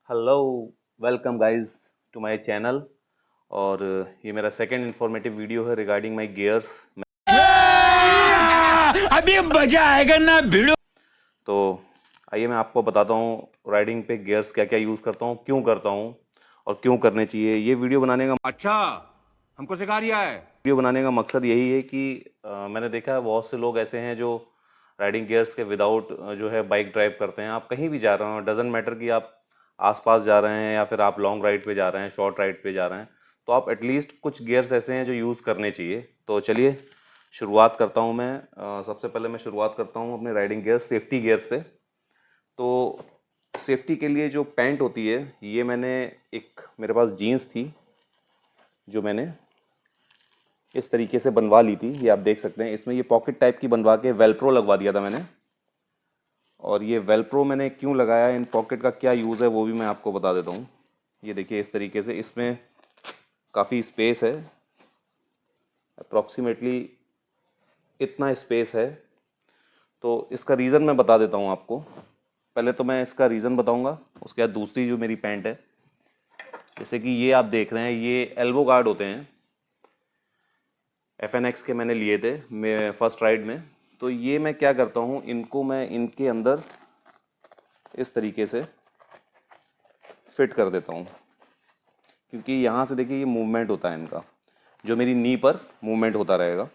Hello, welcome guys to my channel. और ये मेरा सेकंड इन्फॉर्मेटिव वीडियो है रिगार्डिंग माय गियर्स। अभी मजा आएगा ना भिड़ो। तो आइए मैं आपको बताता हूँ राइडिंग पे गियर्स क्या क्या यूज़ करता हूँ, क्यों करता हूँ और क्यों करने चाहिए। ये अच्छा, हमको सिखा रिया है। वीडियो बनाने का मकसद यही है कि मैंने देखा है बहुत से लोग ऐसे हैं जो राइडिंग गियर्स के विदाउट जो है बाइक ड्राइव करते हैं। आप कहीं भी जा रहे हो, डजेंट मैटर कि आप आसपास जा रहे हैं या फिर आप लॉन्ग राइड पे जा रहे हैं, शॉर्ट राइड पे जा रहे हैं, तो आप एटलीस्ट कुछ गियर्स ऐसे हैं जो यूज़ करने चाहिए। तो चलिए शुरुआत करता हूँ मैं। सबसे पहले मैं शुरुआत करता हूँ अपने राइडिंग गियर सेफ्टी गियर से। तो सेफ्टी के लिए जो पैंट होती है, ये मैंने एक मेरे पास जीन्स थी जो मैंने इस तरीके से बनवा ली थी। ये आप देख सकते हैं, इसमें ये पॉकेट टाइप की बनवा के वेलप्रो लगवा दिया था मैंने। और ये वेलप्रो मैंने क्यों लगाया, इन पॉकेट का क्या यूज़ है, वो भी मैं आपको बता देता हूँ। ये देखिए इस तरीके से इसमें काफ़ी स्पेस है, अप्रॉक्सीमेटली इतना स्पेस है। तो इसका रीज़न मैं बता देता हूँ आपको। पहले तो मैं इसका रीज़न बताऊँगा, उसके बाद दूसरी जो मेरी पैंट है, जैसे कि ये आप देख रहे हैं, ये एल्बो गार्ड होते हैं। FNX के मैंने लिए थे मैं फर्स्ट राइड में। तो ये मैं क्या करता हूँ, इनको मैं इनके अंदर इस तरीके से फिट कर देता हूँ, क्योंकि यहाँ से देखिए ये मूवमेंट होता है इनका, जो मेरी नी पर मूवमेंट होता रहेगा।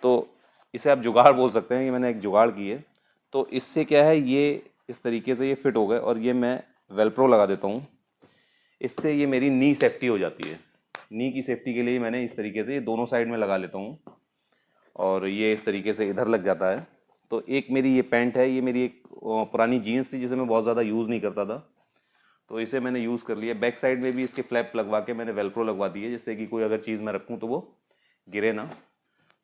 तो इसे आप जुगाड़ बोल सकते हैं, ये मैंने एक जुगाड़ की है। तो इससे क्या है, ये इस तरीके से ये फिट हो गए और ये मैं वेलप्रो लगा देता हूँ। इससे ये मेरी नी सेफ्टी हो जाती है। नी की सेफ्टी के लिए मैंने इस तरीके से ये दोनों साइड में लगा लेता हूँ और ये इस तरीके से इधर लग जाता है। तो एक मेरी ये पैंट है, ये मेरी एक पुरानी जीन्स थी जिसे मैं बहुत ज़्यादा यूज़ नहीं करता था, तो इसे मैंने यूज़ कर लिया। बैक साइड में भी इसके फ्लैप लगवा के मैंने वेलक्रो लगवा दी है, जिससे कि कोई अगर चीज़ मैं रखूँ तो वो गिरे ना।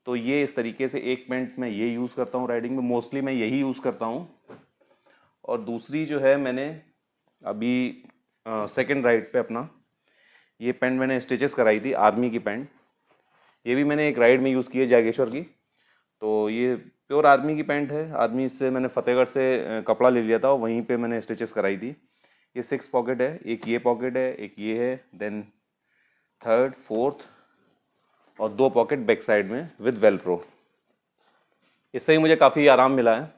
तो ये इस तरीके से एक पैंट मैं ये यूज़ करता हूँ राइडिंग में, मोस्टली मैं यही यूज़ करता हूँ। और दूसरी जो है, मैंने अभी सेकेंड राइड पे अपना ये पैंट मैंने स्टिचेस कराई थी, आर्मी की पैंट। ये भी मैंने एक राइड में यूज़ की है जागेश्वर की। तो ये प्योर आर्मी की पैंट है। आर्मी से मैंने फतेहगढ़ से कपड़ा ले लिया था और वहीं पे मैंने स्टिचेस कराई थी। ये 6 पॉकेट है, एक ये पॉकेट है, एक ये है, देन थर्ड, फोर्थ और 2 पॉकेट बैक साइड में विद वेलप्रो। इससे ही मुझे काफ़ी आराम मिला है,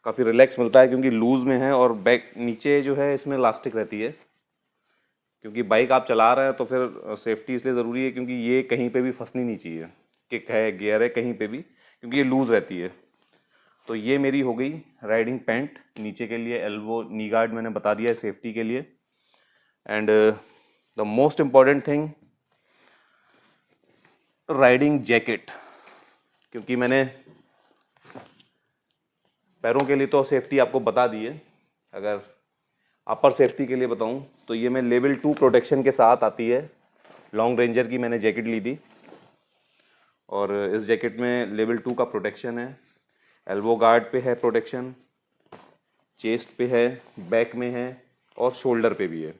काफ़ी रिलैक्स मिलता है, क्योंकि लूज़ में है और बैक नीचे जो है इसमें इलास्टिक रहती है। क्योंकि बाइक आप चला रहे हैं तो फिर सेफ्टी इसलिए ज़रूरी है, क्योंकि ये कहीं पे भी फंसनी नहीं चाहिए, किक है, गियर है, कहीं पे भी, क्योंकि ये लूज़ रहती है। तो ये मेरी हो गई राइडिंग पैंट। नीचे के लिए एल्बो नी गार्ड मैंने बता दिया है सेफ्टी के लिए। And the most important thing, riding jacket. क्योंकि मैंने पैरों के लिए तो सेफ्टी आपको बता दी है, अगर अपर सेफ्टी के लिए बताऊं तो ये मैं लेवल 2 प्रोटेक्शन के साथ आती है। लॉन्ग रेंजर की मैंने जैकेट ली थी और इस जैकेट में लेवल 2 का प्रोटेक्शन है। एल्बो गार्ड पे है प्रोटेक्शन, चेस्ट पे है, बैक में है और शोल्डर पे भी है।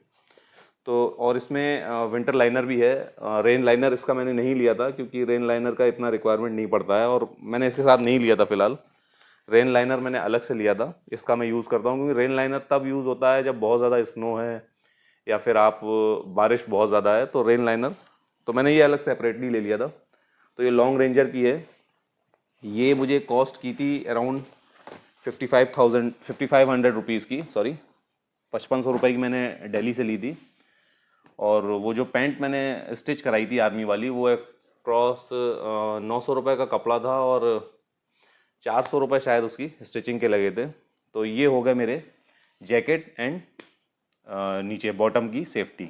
तो और इसमें विंटर लाइनर भी है। रेन लाइनर इसका मैंने नहीं लिया था, क्योंकि रेन लाइनर का इतना रिक्वायरमेंट नहीं पड़ता है और मैंने इसके साथ नहीं लिया था फ़िलहाल। रेन लाइनर मैंने अलग से लिया था, इसका मैं यूज़ करता हूँ, क्योंकि रेन लाइनर तब यूज़ होता है जब बहुत ज़्यादा स्नो है या फिर आप बारिश बहुत ज़्यादा है, तो रेन लाइनर तो मैंने ये अलग सेपरेटली ले लिया था। तो ये लॉन्ग रेंजर की है। ये मुझे कॉस्ट की थी अराउंड 5500 रुपीज़ की, सॉरी 5500 रुपये की मैंने दिल्ली से ली थी। और वो जो पैंट मैंने स्टिच कराई थी आर्मी वाली, वो एक क्रॉस 900 रुपये का कपड़ा था और 400 रुपये शायद उसकी स्टिचिंग के लगे थे। तो ये हो गए मेरे जैकेट एंड नीचे बॉटम की सेफ्टी।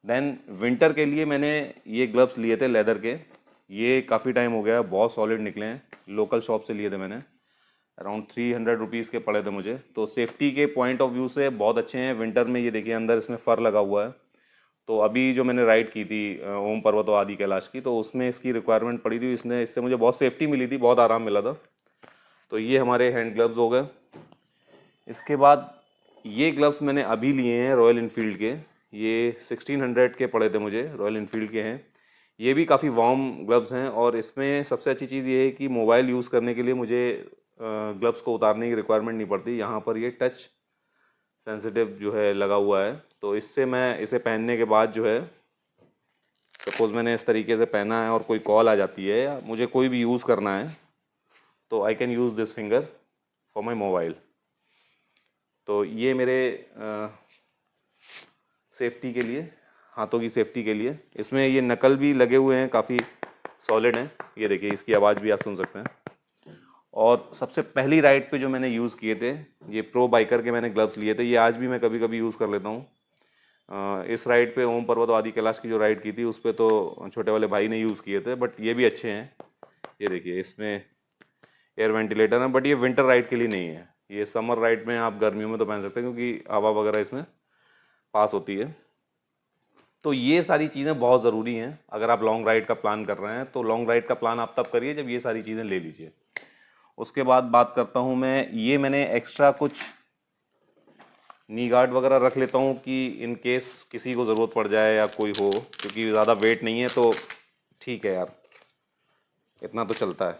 देन विंटर के लिए मैंने ये ग्लव्स लिए थे लेदर के। ये काफ़ी टाइम हो गया है, बहुत सॉलिड निकले हैं, लोकल शॉप से लिए थे मैंने। अराउंड 300 रुपीज़ के पड़े थे मुझे। तो सेफ्टी के पॉइंट ऑफ व्यू से बहुत अच्छे हैं। विंटर में ये देखिए अंदर इसमें फ़र लगा हुआ है। तो अभी जो मैंने राइड की थी ओम पर्वतो आदि कैलाश की, तो उसमें इसकी रिक्वायरमेंट पड़ी थी, इससे मुझे बहुत सेफ्टी मिली थी, बहुत आराम मिला था। तो ये हमारे हैंड ग्लव्स हो गए। इसके बाद ये ग्लव्स मैंने अभी लिए हैं रॉयल इनफील्ड के। ये 1600 के पड़े थे मुझे, रॉयल इनफील्ड के हैं। ये भी काफ़ी वार्म ग्लव्स हैं और इसमें सबसे अच्छी चीज़ ये है कि मोबाइल यूज़ करने के लिए मुझे ग्लव्स को उतारने की रिक्वायरमेंट नहीं पड़ती। यहाँ पर ये टच सेंसिटिव जो है लगा हुआ है। तो इससे मैं इसे पहनने के बाद जो है, सपोज़ मैंने इस तरीके से पहना है और कोई कॉल आ जाती है या मुझे कोई भी यूज़ करना है, तो I can use this finger for my mobile. तो ये मेरे सेफ्टी के लिए, हाथों की सेफ्टी के लिए, इसमें ये नकल भी लगे हुए हैं, काफ़ी सॉलिड हैं। ये देखिए, इसकी आवाज़ भी आप सुन सकते हैं। और सबसे पहली राइड पे जो मैंने यूज़ किए थे, ये प्रो बाइकर के मैंने ग्लव्स लिए थे। ये आज भी मैं कभी कभी यूज़ कर लेता हूँ। इस राइड पे ओम पर्वत आदि कैलाश की जो राइड की थी उस पर तो छोटे वाले भाई ने यूज़ किए थे, बट ये भी अच्छे हैं। ये देखिए, इसमें एयर वेंटिलेटर है, बट ये विंटर राइड के लिए नहीं है। ये समर राइड में आप गर्मियों में तो पहन सकते हैं क्योंकि हवा वगैरह इसमें पास होती है। तो ये सारी चीज़ें बहुत ज़रूरी हैं। अगर आप लॉन्ग राइड का प्लान कर रहे हैं तो लॉन्ग राइड का प्लान आप तब करिए जब ये सारी चीज़ें ले लीजिए। उसके बाद बात करता हूँ मैं, ये मैंने एक्स्ट्रा कुछ नी गार्ड वगैरह रख लेता हूँ कि इन केस किसी को ज़रूरत पड़ जाए या कोई हो, क्योंकि ज़्यादा वेट नहीं है तो ठीक है यार, इतना तो चलता है।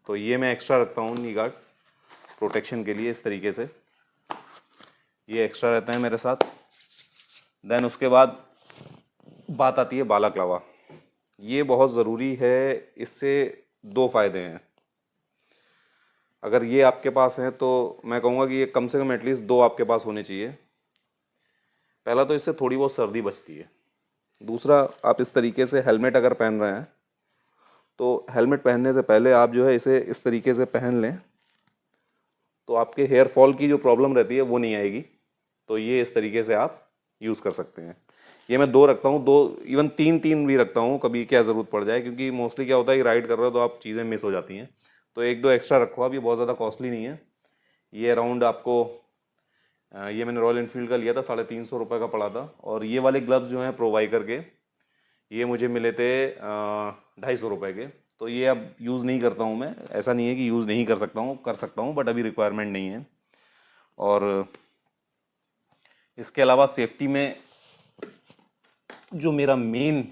तो ये मैं एक्स्ट्रा रखता हूँ नी गार्ड प्रोटेक्शन के लिए, इस तरीके से ये एक्स्ट्रा रहता है मेरे साथ। देन उसके बाद बात आती है बालाक्लावा। ये बहुत ज़रूरी है, इससे दो फ़ायदे हैं। अगर ये आपके पास हैं तो मैं कहूँगा कि ये कम से कम एटलीस्ट दो आपके पास होने चाहिए। पहला तो इससे थोड़ी बहुत सर्दी बचती है। दूसरा, आप इस तरीके से हेलमेट अगर पहन रहे हैं तो हेलमेट पहनने से पहले आप जो है इसे इस तरीके से पहन लें, तो आपके हेयर फॉल की जो प्रॉब्लम रहती है वो नहीं आएगी। तो ये इस तरीके से आप यूज़ कर सकते हैं। ये मैं दो रखता हूँ, दो इवन तीन तीन भी रखता हूँ, कभी क्या ज़रूरत पड़ जाए, क्योंकि मोस्टली क्या होता है कि राइड कर रहे हो तो आप चीज़ें मिस हो जाती हैं। तो एक दो एक्स्ट्रा रखो आप, ये बहुत ज़्यादा कॉस्टली नहीं है। ये अराउंड आपको ये मैंने रॉयल इनफील्ड का लिया था, 350 रुपये का पड़ा था। और ये वाले ग्लव्स जो हैं प्रो बाइकर के, ये मुझे मिले थे 250 रुपये के। तो ये अब यूज़ नहीं करता हूँ मैं, ऐसा नहीं है कि यूज़ नहीं कर सकता हूँ, बट अभी रिक्वायरमेंट नहीं है। और इसके अलावा सेफ्टी में जो मेरा मेन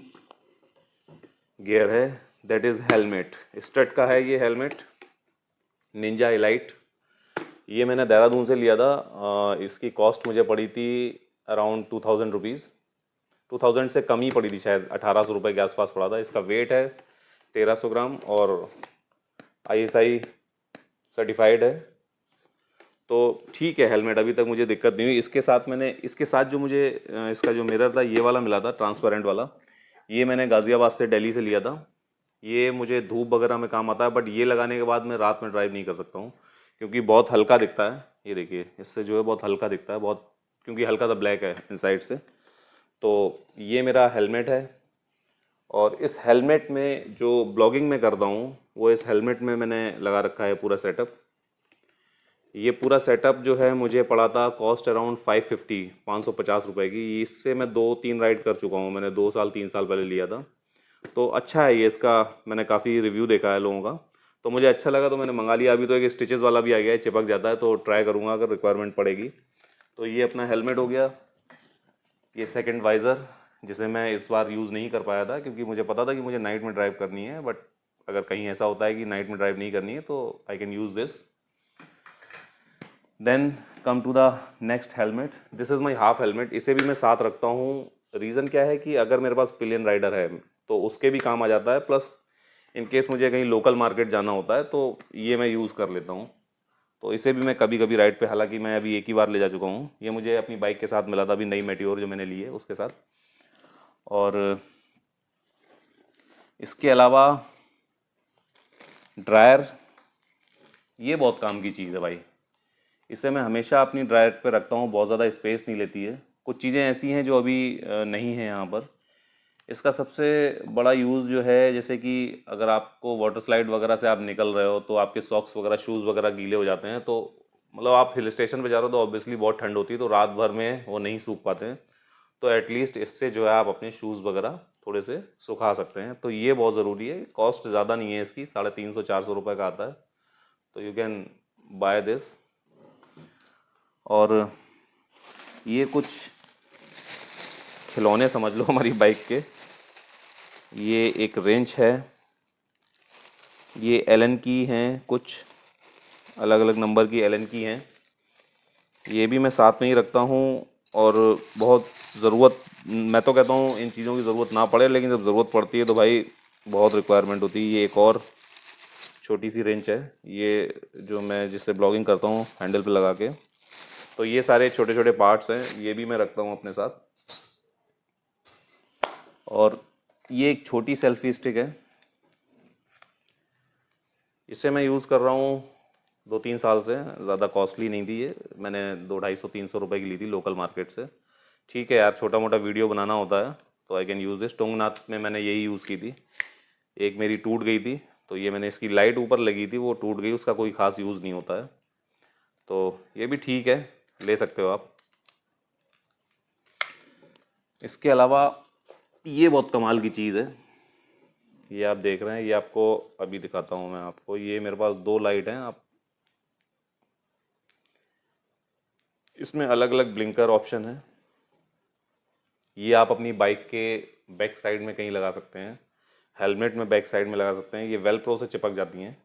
गियर है दैट इज़ हेलमेट। स्टड का है ये हेलमेट, निंजा एलाइट। ये मैंने देहरादून से लिया था। इसकी कॉस्ट मुझे पड़ी थी अराउंड 2000 रुपीज़, 2000 से कम ही पड़ी थी, शायद 1800 रुपये के आसपास पड़ा था। इसका वेट है 1300 ग्राम और ISI सर्टिफाइड है। तो ठीक है, हेलमेट अभी तक मुझे दिक्कत नहीं हुई। इसके साथ जो मुझे इसका जो मिरर था ये वाला मिला था, ट्रांसपेरेंट वाला। ये मैंने गाज़ियाबाद से, दिल्ली से लिया था। ये मुझे धूप वगैरह में काम आता है, बट ये लगाने के बाद मैं रात में ड्राइव नहीं कर सकता हूँ क्योंकि बहुत हल्का दिखता है। ये देखिए, इससे जो है बहुत हल्का दिखता है, बहुत, क्योंकि हल्का सा ब्लैक है इनसाइड से। तो ये मेरा हेलमेट है। और इस हेलमेट में जो ब्लॉगिंग में करता हूँ वो इस हेलमेट में मैंने लगा रखा है पूरा सेटअप। ये पूरा सेटअप जो है मुझे पड़ा था कॉस्ट अराउंड 550 रुपये की। इससे मैं 2-3 राइड कर चुका हूँ, मैंने 2-3 साल पहले लिया था। तो अच्छा है ये, इसका मैंने काफ़ी रिव्यू देखा है लोगों का, तो मुझे अच्छा लगा तो मैंने मंगा लिया। अभी तो एक स्टिचेस वाला भी आ गया है, चिपक जाता है, तो ट्राई करूँगा अगर रिक्वायरमेंट पड़ेगी। तो ये अपना हेलमेट हो गया। ये सेकंड वाइज़र, जिसे मैं इस बार यूज़ नहीं कर पाया था क्योंकि मुझे पता था कि मुझे नाइट में ड्राइव करनी है, बट अगर कहीं ऐसा होता है कि नाइट में ड्राइव नहीं करनी है तो I can use this. Then come to the next helmet. This is my half helmet. इसे भी मैं साथ रखता हूँ। रीज़न क्या है कि अगर मेरे पास पिलियन राइडर है तो उसके भी काम आ जाता है, प्लस इन केस मुझे कहीं लोकल मार्केट जाना होता है तो ये मैं यूज़ कर लेता हूँ। तो इसे भी मैं कभी कभी राइड पे, हालांकि मैं अभी एक ही बार ले जा चुका हूँ। ये मुझे अपनी बाइक के साथ मिला था, अभी नई मेटियोर जो मैंने ली है उसके साथ। और इसके अलावा ड्रायर, ये बहुत काम की चीज़ है भाई। इसे मैं हमेशा अपनी ड्रायर पे रखता हूँ, बहुत ज़्यादा स्पेस नहीं लेती है। कुछ चीज़ें ऐसी हैं जो अभी नहीं है यहाँ पर। इसका सबसे बड़ा यूज़ जो है, जैसे कि अगर आपको वाटर स्लाइड वगैरह से आप निकल रहे हो तो आपके सॉक्स वगैरह, शूज़ वगैरह गीले हो जाते हैं। तो मतलब आप हिल स्टेशन पे जा रहे हो तो ऑब्वियसली बहुत ठंड होती है, तो रात भर में वो नहीं सूख पाते हैं। तो एटलीस्ट इससे जो है आप अपने शूज़ वगैरह थोड़े से सुखा सकते हैं। तो ये बहुत ज़रूरी है। कॉस्ट ज़्यादा नहीं है इसकी, 350-400 रुपये का आता है। तो यू कैन बाय दिस। और ये कुछ खिलौने समझ लो हमारी बाइक के। ये एक रेंच है, ये एलन की हैं, कुछ अलग अलग नंबर की एलन की हैं। ये भी मैं साथ में ही रखता हूँ। और बहुत ज़रूरत, मैं तो कहता हूँ इन चीज़ों की ज़रूरत ना पड़े, लेकिन जब ज़रूरत पड़ती है तो भाई बहुत रिक्वायरमेंट होती है। ये एक और छोटी सी रेंच है, ये जो मैं जिससे ब्लॉगिंग करता हूँ हैंडल पे लगा के। तो ये सारे छोटे छोटे पार्ट्स हैं, ये भी मैं रखता हूँ अपने साथ। और ये एक छोटी सेल्फी स्टिक है, इसे मैं यूज़ कर रहा हूँ 2-3 साल से। ज़्यादा कॉस्टली नहीं थी ये, मैंने 200-250-300 रुपये की ली थी लोकल मार्केट से। ठीक है यार, छोटा मोटा वीडियो बनाना होता है तो I can use this. Tungnath में मैंने यही यूज़ की थी, एक मेरी टूट गई थी तो ये मैंने, इसकी लाइट ऊपर लगी थी वो टूट गई, उसका कोई ख़ास यूज़ नहीं होता है, तो ये भी ठीक है, ले सकते हो आप। इसके अलावा ये बहुत कमाल की चीज़ है, ये आप देख रहे हैं, ये आपको अभी दिखाता हूँ मैं आपको। ये मेरे पास 2 लाइट हैं, आप इसमें अलग अलग ब्लिंकर ऑप्शन है। ये आप अपनी बाइक के बैक साइड में कहीं लगा सकते हैं, हेलमेट में बैक साइड में लगा सकते हैं, ये वेलक्रो से चिपक जाती हैं।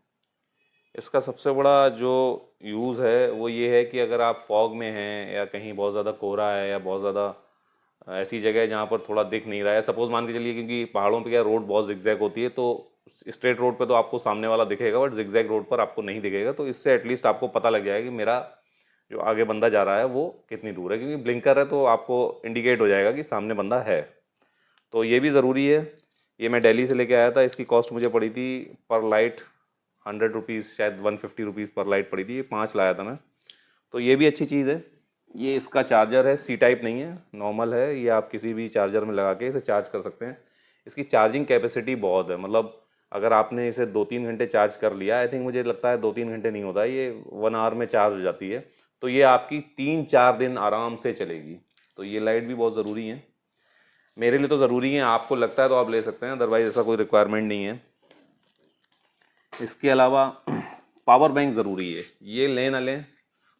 इसका सबसे बड़ा जो यूज़ है वो ये है कि अगर आप फॉग में हैं या कहीं बहुत ज़्यादा कोहरा है या बहुत ज़्यादा ऐसी जगह है जहाँ पर थोड़ा दिख नहीं रहा है, सपोज़ मान के चलिए, क्योंकि पहाड़ों पे क्या रोड बहुत जिगजैग होती है, तो स्ट्रेट रोड पे तो आपको सामने वाला दिखेगा बट जिगजैग रोड पर आपको नहीं दिखेगा, तो इससे एटलीस्ट आपको पता लग जाएगा कि मेरा जो आगे बंदा जा रहा है वो कितनी दूर है, क्योंकि ब्लिंकर है तो आपको इंडिकेट हो जाएगा कि सामने बंदा है। तो ये भी ज़रूरी है। ये मैं दिल्ली से लेके आया था, इसकी कॉस्ट मुझे पड़ी थी पर लाइट 100 रुपीज़, शायद 150 रुपीज़ पर लाइट पड़ी थी। ये 5 लाया था मैं, तो ये भी अच्छी चीज़ है। ये इसका चार्जर है, सी टाइप नहीं है, नॉर्मल है, ये आप किसी भी चार्जर में लगा के इसे चार्ज कर सकते हैं। इसकी चार्जिंग कैपेसिटी बहुत है, मतलब अगर आपने इसे 2-3 घंटे चार्ज कर लिया, आई थिंक मुझे लगता है 2-3 घंटे नहीं होता है, ये 1 आवर में चार्ज हो जाती है, तो ये आपकी 3-4 दिन आराम से चलेगी। तो ये लाइट भी बहुत ज़रूरी है, मेरे लिए तो ज़रूरी है, आपको लगता है तो आप ले सकते हैं, अदरवाइज़ ऐसा कोई रिक्वायरमेंट नहीं है। इसके अलावा पावर बैंक ज़रूरी है, ये लें ना लें,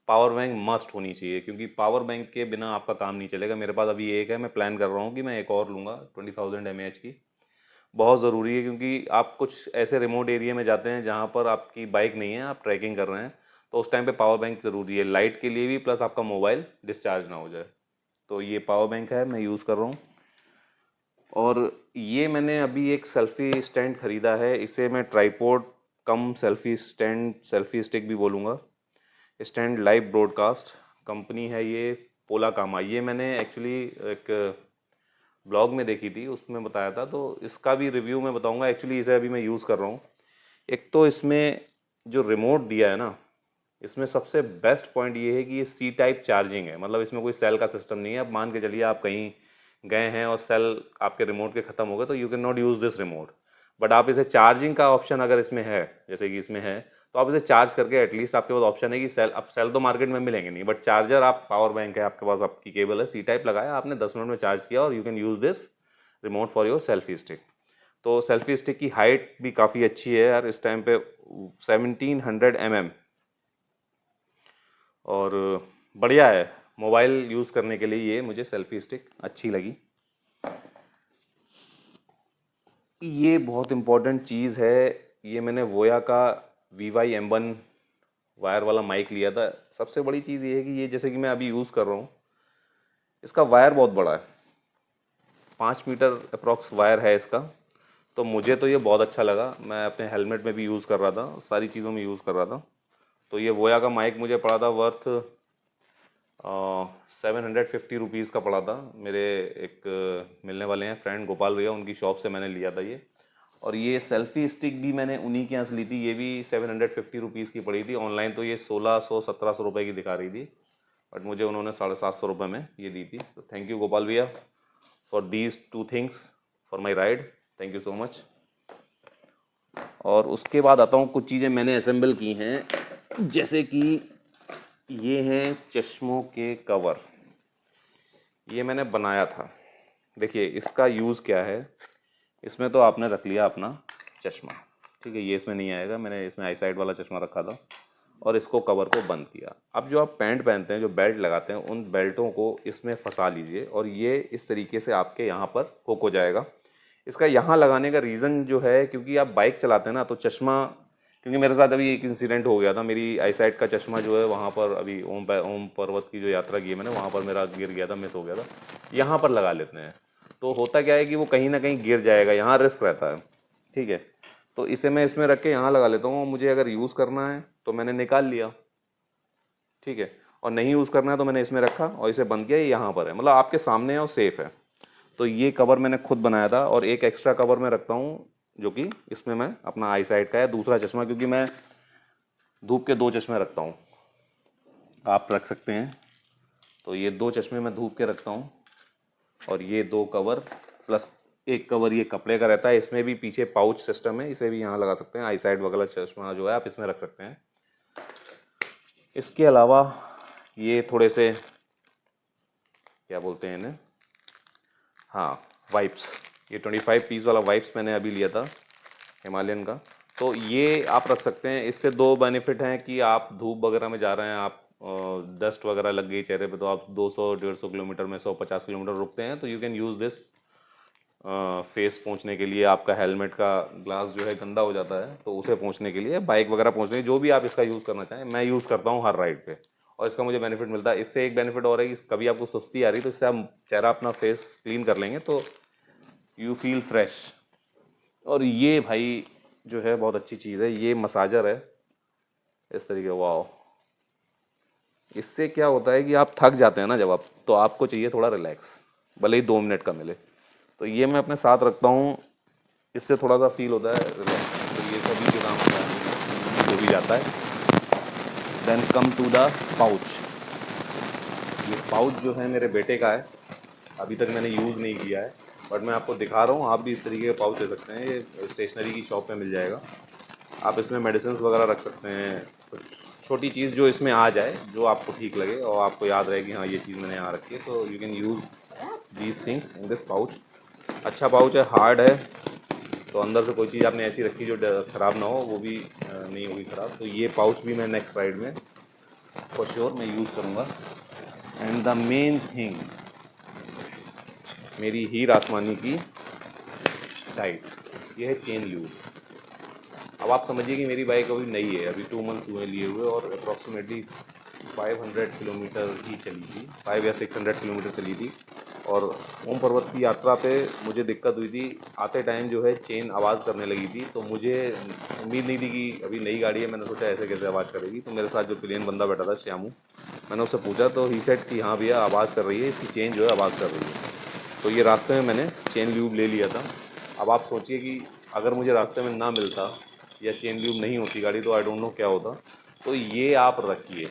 पावर बैंक मस्ट होनी चाहिए, क्योंकि पावर बैंक के बिना आपका काम नहीं चलेगा। मेरे पास अभी एक है, मैं प्लान कर रहा हूँ कि मैं एक और लूँगा 20,000 mAh की। बहुत ज़रूरी है, क्योंकि आप कुछ ऐसे रिमोट एरिया में जाते हैं जहाँ पर आपकी बाइक नहीं है, आप ट्रैकिंग कर रहे हैं, तो उस टाइम पे पावर बैंक ज़रूरी है, लाइट के लिए भी, प्लस आपका मोबाइल डिस्चार्ज ना हो जाए। तो ये पावर बैंक है, मैं यूज़ कर रहा हूँ। और ये मैंने अभी एक सेल्फ़ी स्टैंड ख़रीदा है, इसे मैं ट्राईपोड कम सेल्फ़ी स्टैंड, सेल्फ़ी स्टिक भी बोलूँगा। स्टैंड लाइव ब्रॉडकास्ट कंपनी है ये, पोला कामा। ये मैंने एक्चुअली एक ब्लॉग में देखी थी, उसमें बताया था, तो इसका भी रिव्यू मैं बताऊंगा। एक्चुअली इसे अभी मैं यूज़ कर रहा हूँ। एक तो इसमें जो रिमोट दिया है ना, इसमें सबसे बेस्ट पॉइंट ये है कि ये सी टाइप चार्जिंग है, मतलब इसमें कोई सेल का सिस्टम नहीं है। अब मान के चलिए आप कहीं गए हैं और सेल आपके रिमोट के ख़त्म हो गए, तो you can not use this remote, but आप इसे चार्जिंग का ऑप्शन अगर इसमें है, जैसे कि इसमें है, तो आप इसे चार्ज करके एटलीस्ट आपके पास ऑप्शन है कि सेल, अब सेल तो मार्केट में मिलेंगे नहीं, बट चार्जर आप, पावर बैंक है आपके पास, आपकी केबल है, सी टाइप लगाया आपने, 10 मिनट में चार्ज किया और you can use this remote for your selfie stick. तो सेल्फी स्टिक की हाइट भी काफ़ी अच्छी है यार, इस टाइम पे 1700 mm, और बढ़िया है मोबाइल यूज़ करने के लिए, ये मुझे सेल्फी स्टिक अच्छी लगी। ये बहुत इम्पोर्टेंट चीज़ है, ये मैंने वोया का VY-M1 वायर वाला माइक लिया था। सबसे बड़ी चीज़ ये है कि ये, जैसे कि मैं अभी यूज़ कर रहा हूँ, इसका वायर बहुत बड़ा है, 5 मीटर अप्रॉक्स वायर है इसका, तो मुझे तो ये बहुत अच्छा लगा। मैं अपने हेलमेट में भी यूज़ कर रहा था, सारी चीज़ों में यूज़ कर रहा था। तो ये वोया का माइक मुझे पड़ा था वर्थ 750 रुपीज़ का पड़ा था। मेरे एक मिलने वाले हैं फ्रेंड गोपाल भैया, उनकी शॉप से मैंने लिया था ये। और ये सेल्फ़ी स्टिक भी मैंने उन्हीं के यहाँ से ली थी, ये भी 750 रुपीज़ की पड़ी थी। ऑनलाइन तो ये 1600-1700 रुपये की दिखा रही थी, बट मुझे उन्होंने 750 रुपये में ये दी थी। तो थैंक यू गोपाल भैया for these 2 things for my ride, thank you so much. और उसके बाद आता हूँ, कुछ चीज़ें मैंने असेंबल की हैं, जैसे कि ये हैं चश्मों के कवर, ये मैंने बनाया था। देखिए इसका यूज़ क्या है, इसमें तो आपने रख लिया अपना चश्मा, ठीक है, ये इसमें नहीं आएगा, मैंने इसमें आई साइड वाला चश्मा रखा था और इसको कवर को बंद किया। अब जो आप पैंट पहनते हैं, जो बेल्ट लगाते हैं, उन बेल्टों को इसमें फंसा लीजिए और ये इस तरीके से आपके यहाँ पर हुक हो जाएगा। इसका यहाँ लगाने का रीज़न जो है, क्योंकि आप बाइक चलाते हैं ना, तो चश्मा क्योंकि मेरे साथ अभी एक इंसिडेंट हो गया था। मेरी आई साइट का चश्मा जो है वहाँ पर, अभी ओम पर्वत की जो यात्रा की है मैंने, वहाँ पर मेरा गिर गया था, मिस हो गया था। यहाँ पर लगा लेते हैं तो होता क्या है कि वो कहीं ना कहीं गिर जाएगा, यहाँ रिस्क रहता है, ठीक है। तो इसे मैं इसमें रख के यहाँ लगा लेता हूँ। मुझे अगर यूज़ करना है तो मैंने निकाल लिया, ठीक है, और नहीं यूज़ करना है तो मैंने इसमें रखा और इसे बंद किया। ये यहाँ पर है, मतलब आपके सामने है और सेफ़ है। तो ये कवर मैंने खुद बनाया था, और एक एक्स्ट्रा कवर मैं रखता हूँ जो कि इसमें मैं अपना आई साइट का है दूसरा चश्मा, क्योंकि मैं धूप के 2 चश्मे रखता हूँ, आप रख सकते हैं। तो ये 2 चश्मे मैं धूप के रखता हूँ, और ये 2 कवर प्लस एक कवर ये कपड़े का रहता है। इसमें भी पीछे पाउच सिस्टम है, इसे भी यहाँ लगा सकते हैं। आई साइट वगैरह चश्मा जो है आप इसमें रख सकते हैं। इसके अलावा ये थोड़े से क्या बोलते हैं इन्हें, हाँ, वाइप्स। ये 25 पीस वाला वाइप्स मैंने अभी लिया था हिमालयन का। तो ये आप रख सकते हैं। इससे 2 बेनिफिट हैं कि आप धूप वगैरह में जा रहे हैं, आप डस्ट वगैरह लग गई चेहरे पे, तो आप 200-150 किलोमीटर में 150 किलोमीटर रुकते हैं, तो you can use this face पोंछने के लिए। आपका हेलमेट का ग्लास जो है गंदा हो जाता है, तो उसे पोंछने के लिए, बाइक वगैरह पोंछने के लिए, जो भी आप इसका यूज़ करना चाहें। मैं यूज़ करता हूँ हर राइड पे, और इसका मुझे बेनिफिट मिलता है। इससे एक बेनिफिट और है कि कभी आपको सुस्ती आ रही है तो इससे आप चेहरा अपना फेस क्लीन कर लेंगे तो यू फील फ्रेश। और ये भाई जो है बहुत अच्छी चीज़ है, ये मसाजर है इस तरीके। वाह, इससे क्या होता है कि आप थक जाते हैं ना जब आप, तो आपको चाहिए थोड़ा रिलैक्स, भले ही 2 मिनट का मिले। तो ये मैं अपने साथ रखता हूँ, इससे थोड़ा सा फील होता है रिलैक्स। तो ये सभी के काम होता है, जो भी जाता है। Then come to the pouch. ये पाउच जो है मेरे बेटे का है, अभी तक मैंने यूज़ नहीं किया है, बट मैं आपको दिखा रहा हूँ। आप भी इस तरीके का पाउच ले सकते हैं, ये स्टेशनरी की शॉप में मिल जाएगा। आप इसमें मेडिसिन वगैरह रख सकते हैं, कुछ छोटी चीज़ जो इसमें आ जाए, जो आपको ठीक लगे और आपको याद रहे कि हाँ ये चीज़ मैंने यहाँ रखी है, तो you can use these things in this pouch. अच्छा पाउच है, हार्ड है, तो अंदर से कोई चीज़ आपने ऐसी रखी जो ख़राब ना हो, वो भी नहीं होगी ख़राब। तो ये पाउच भी मैं नेक्स्ट राइड में फॉर श्योर मैं यूज़ करूँगा। एंड द मेन थिंग, मेरी हीर आसमानी की डाइट, ये है चेन ल्यूब। अब आप समझिए कि मेरी बाइक अभी नई है, अभी 2 मंथ्स हुए लिए हुए, और अप्रॉक्सीमेटली 500 किलोमीटर ही चली थी, 5 या 600 किलोमीटर चली थी। और ओम पर्वत की यात्रा पे मुझे दिक्कत हुई थी, आते टाइम जो है चेन आवाज़ करने लगी थी। तो मुझे उम्मीद नहीं थी कि अभी नई गाड़ी है, मैंने सोचा ऐसे कैसे आवाज़ करेगी। तो मेरे साथ जो प्लेन बंदा बैठा था श्यामू, मैंने उससे पूछा तो ही सेड कि हाँ भैया आवाज़ कर रही है, इसकी चेन जो है आवाज़ कर रही है। तो ये रास्ते में मैंने चेन ल्यूब ले लिया था। अब आप सोचिए कि अगर मुझे रास्ते में ना मिलता या चेन ल्यूब नहीं होती गाड़ी, तो आई डोंट नो क्या होता। तो ये आप रखिए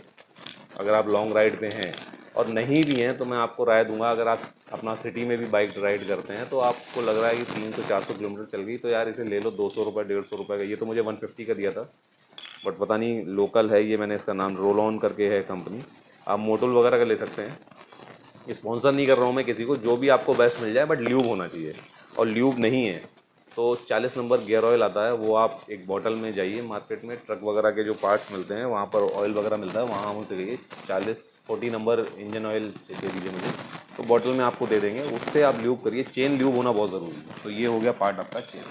अगर आप लॉन्ग राइड पे हैं, और नहीं भी हैं तो मैं आपको राय दूंगा, अगर आप अपना सिटी में भी बाइक राइड करते हैं तो आपको लग रहा है कि 300-400 किलोमीटर चल गई, तो यार इसे ले लो, 200 रुपये 150 रुपये का। ये तो मुझे 150 का दिया था, बट पता नहीं लोकल है ये, मैंने इसका नाम रोल ऑन करके है कंपनी। आप मोटुल वगैरह का ले सकते हैं। स्पॉन्सर नहीं कर रहा हूँ मैं किसी को, जो भी आपको बेस्ट मिल जाए, बट ल्यूब होना चाहिए। और ल्यूब नहीं है तो 40 नंबर गियर ऑयल आता है, वो आप एक बॉटल में जाइए मार्केट में, ट्रक वगैरह के जो पार्ट्स मिलते हैं वहाँ पर ऑयल वगैरह मिलता है, वहाँ मुझसे कहिए 40 नंबर इंजन ऑयल दे दीजिए मुझे, तो बॉटल में आपको दे देंगे, उससे आप ल्यूब करिए। चेन ल्यूब होना बहुत ज़रूरी है। तो ये हो गया पार्ट आपका चेन।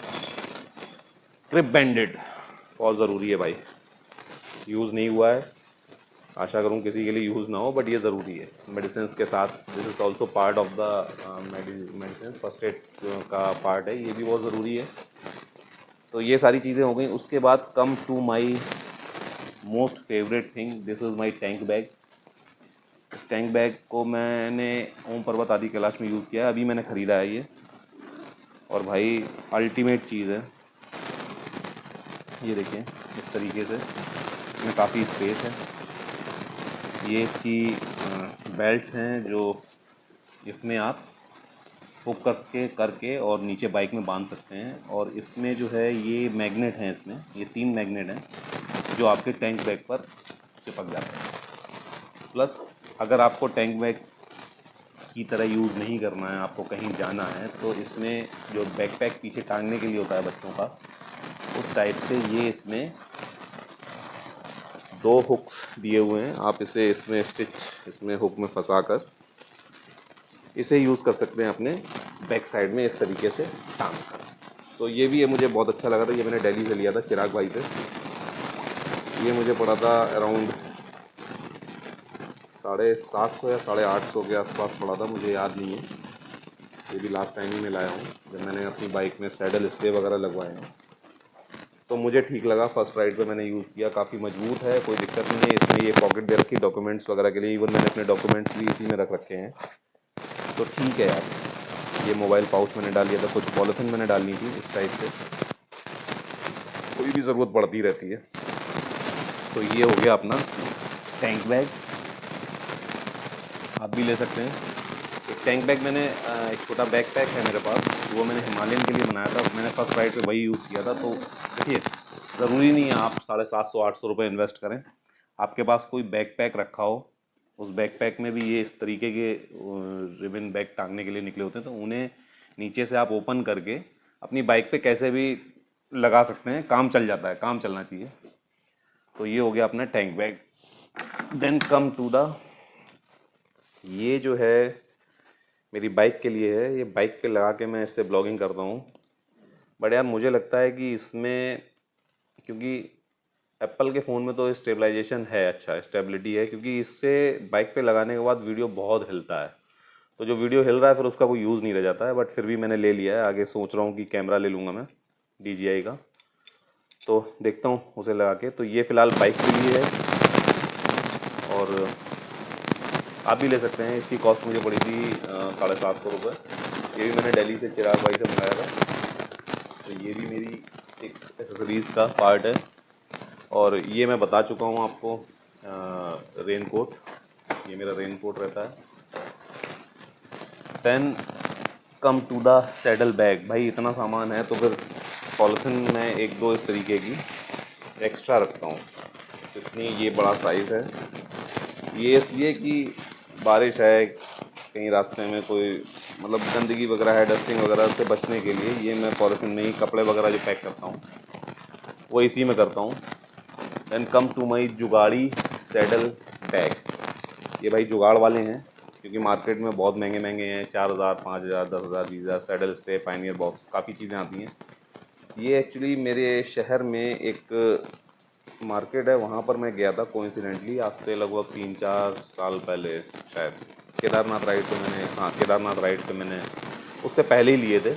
क्रिप बैंडेड बहुत ज़रूरी है भाई, यूज़ नहीं हुआ है, आशा करूँ किसी के लिए यूज़ ना हो, बट ये ज़रूरी है मेडिसिन के साथ। This is also part of the medicine, first aid का पार्ट है, ये भी बहुत ज़रूरी है। तो ये सारी चीज़ें हो गई। उसके बाद come to my most favourite thing, this is my tank bag. इस टैंक बैग को मैंने ओम पर्वत आदि कैलाश में यूज़ किया है, अभी मैंने ख़रीदा है ये, और भाई अल्टीमेट चीज़ है। ये देखिए इस तरीके से, इसमें काफ़ी स्पेस है। ये इसकी बेल्ट्स हैं जो इसमें आप हुक करके और नीचे बाइक में बांध सकते हैं। और इसमें जो है ये मैग्नेट हैं, इसमें ये 3 मैग्नेट हैं जो आपके टैंक बैग पर चिपक जाते हैं। प्लस अगर आपको टैंक बैग की तरह यूज़ नहीं करना है, आपको कहीं जाना है, तो इसमें जो बैकपैक पीछे टांगने के लिए होता है बच्चों का, उस टाइप से ये इसमें 2 हुक्स दिए हुए हैं। आप इसे इसमें इसमें हुक में फंसा कर इसे यूज़ कर सकते हैं अपने बैक साइड में, इस तरीके से टांग कर। तो ये भी है, मुझे बहुत अच्छा लगा था, ये मैंने दिल्ली से लिया था चिराग भाई से। ये मुझे पड़ा था अराउंड 750 या 850 के आसपास पड़ा था, मुझे याद नहीं है। ये भी लास्ट टाइम ही मैं लाया हूँ जब मैंने अपनी बाइक में सैडल स्टे वगैरह लगवाए हैं, तो मुझे ठीक लगा। फर्स्ट राइड पे मैंने यूज़ किया, काफ़ी मजबूत है, कोई दिक्कत नहीं है। इसमें ये पॉकेट दे रखी डॉक्यूमेंट्स वगैरह के लिए, इवन मैंने अपने डॉक्यूमेंट्स भी इसी में रख रखे हैं, तो ठीक है यार। ये मोबाइल पाउच मैंने डाल लिया था, कुछ पॉलीथिन मैंने डालनी थी इस टाइप से, कोई भी ज़रूरत पड़ती रहती है। तो ये हो गया अपना टैंक बैग, आप भी ले सकते हैं। एक टैंक बैग मैंने एक छोटा बैक पैक है मेरे पास, वो मैंने हिमालयन के लिए बनाया था, मैंने फर्स्ट राइड पे वही यूज़ किया था। तो देखिए, ज़रूरी नहीं है आप 750-800 रुपये इन्वेस्ट करें। आपके पास कोई बैक पैक रखा हो, उस बैक पैक में भी ये इस तरीके के रिबन बैग टांगने के लिए निकले होते हैं, तो उन्हें नीचे से आप ओपन करके अपनी बाइक पे कैसे भी लगा सकते हैं, काम चल जाता है, काम चलना चाहिए। तो ये हो गया अपना tank bag. Then come to the, ये जो है मेरी बाइक के लिए है, ये बाइक पे लगा के मैं इससे ब्लॉगिंग करता हूँ। बट यार मुझे लगता है कि इसमें, क्योंकि एप्पल के फ़ोन में तो स्टेबलाइजेशन है, अच्छा स्टेबिलिटी है, क्योंकि इससे बाइक पे लगाने के बाद वीडियो बहुत हिलता है। तो जो वीडियो हिल रहा है फिर उसका कोई यूज़ नहीं रह जाता है। बट फिर भी मैंने ले लिया है, आगे सोच रहा हूँ कि कैमरा ले लूँगा मैं DJI का, तो देखता हूँ उसे लगा के। तो ये फ़िलहाल बाइक के लिए है, और आप भी ले सकते हैं। इसकी कॉस्ट मुझे पड़ी थी 750 रुपये। ये भी मैंने दिल्ली से चिराग भाई से मंगाया था। तो ये भी मेरी एक एसेसरीज़ का पार्ट है। और ये मैं बता चुका हूँ आपको, रेन कोट, ये मेरा रेन कोट रहता है। Then come to the saddle bag. भाई इतना सामान है तो फिर पॉलीथिन में 1-2 इस तरीके की एक्स्ट्रा रखता हूँ। इतनी ये बड़ा साइज़ है, ये इसलिए कि बारिश है, कहीं रास्ते में कोई मतलब गंदगी वगैरह है, डस्टिंग वगैरह से बचने के लिए ये मैं पॉलीथिन में ही कपड़े वगैरह जो पैक करता हूँ वो इसी में करता हूँ। देन कम टू माई जुगाड़ी सैडल बैग। ये भाई जुगाड़ वाले हैं, क्योंकि मार्केट में बहुत महंगे महंगे हैं, 4000, 5000, 10,000, 20,000 सैडल स्टे, पायनियर बॉक्स, काफ़ी चीज़ें आती हैं। ये एक्चुअली मेरे शहर में एक मार्केट है, वहाँ पर मैं गया था कोइंसिडेंटली, आज से लगभग 3-4 साल पहले शायद। केदारनाथ राइड पे मैंने, हाँ केदारनाथ राइड पे मैंने उससे पहले ही लिए थे।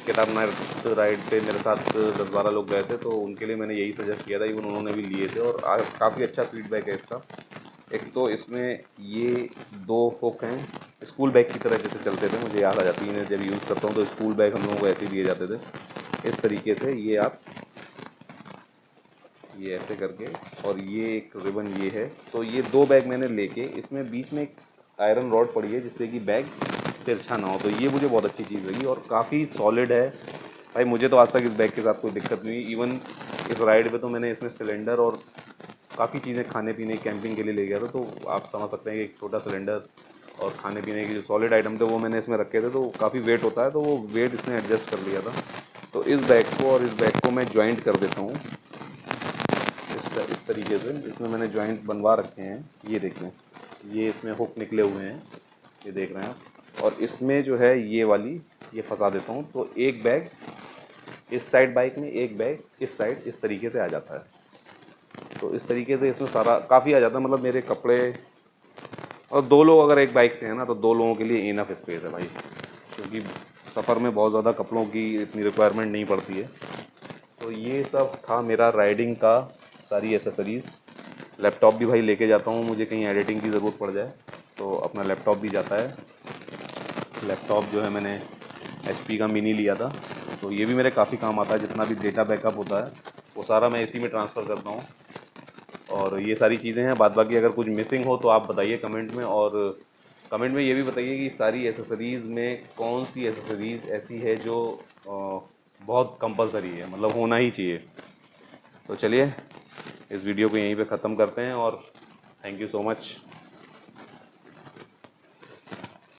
केदारनाथ राइड पे मेरे साथ 10-12 लोग गए थे, तो उनके लिए मैंने यही सजेस्ट किया था, इवन उन्होंने भी लिए थे, और काफ़ी अच्छा फीडबैक है इसका। एक तो इसमें ये 2 हुक हैं, स्कूल बैग की तरह जैसे चलते थे, मुझे याद आ जाती है जब यूज़ करता हूँ तो स्कूल बैग हम लोगों को ऐसे दिए जाते थे इस तरीके से। ये आप ये ऐसे करके, और ये एक रिबन ये है। तो ये 2 बैग मैंने लेके, इसमें बीच में एक आयरन रॉड पड़ी है जिससे कि बैग तिरछा ना हो, तो ये मुझे बहुत अच्छी चीज़ लगी और काफ़ी सॉलिड है। भाई मुझे तो आज तक इस बैग के साथ कोई दिक्कत नहीं हुई। इवन इस राइड पे तो मैंने इसमें सिलेंडर और काफ़ी चीज़ें खाने पीने कैंपिंग के लिए ले गया था, तो आप समझ सकते हैं कि एक छोटा सिलेंडर और खाने पीने के जो सॉलिड आइटम थे वो मैंने इसमें रखे थे, तो काफ़ी वेट होता है, तो वो वेट इसने एडजस्ट कर लिया था। तो इस बैग को और इस बैग को मैं जॉइंट कर देता हूँ इस तरीके से। इसमें मैंने जॉइंट बनवा रखे हैं, ये देखें, ये इसमें हुक निकले हुए हैं, ये देख रहे हैं आप। और इसमें जो है ये वाली ये फंसा देता हूँ, तो एक बैग इस साइड बाइक में, एक बैग इस साइड, इस तरीके से आ जाता है। तो इस तरीके से इसमें सारा काफ़ी आ जाता है, मतलब मेरे कपड़े, और 2 लोग अगर एक बाइक से हैं ना तो 2 लोगों के लिए इनफ स्पेस है भाई, क्योंकि सफ़र में बहुत ज़्यादा कपड़ों की इतनी रिक्वायरमेंट नहीं पड़ती है। तो ये सब था मेरा राइडिंग का, सारी एसेसरीज़। लैपटॉप भी भाई लेके जाता हूँ, मुझे कहीं एडिटिंग की ज़रूरत पड़ जाए तो अपना लैपटॉप भी जाता है। लैपटॉप जो है मैंने HP का मिनी लिया था, तो ये भी मेरे काफ़ी काम आता है। जितना भी डेटा बैकअप होता है वो सारा मैं इसी में ट्रांसफ़र करता हूँ। और ये सारी चीज़ें हैं, बाद बाकी अगर कुछ मिसिंग हो तो आप बताइए कमेंट में, और कमेंट में ये भी बताइए कि सारी एसेसरीज़ में कौन सी एसेसरीज़ ऐसी है जो बहुत कंपलसरी है, मतलब होना ही चाहिए। तो चलिए इस वीडियो को यहीं पे ख़त्म करते हैं, और थैंक यू सो मच।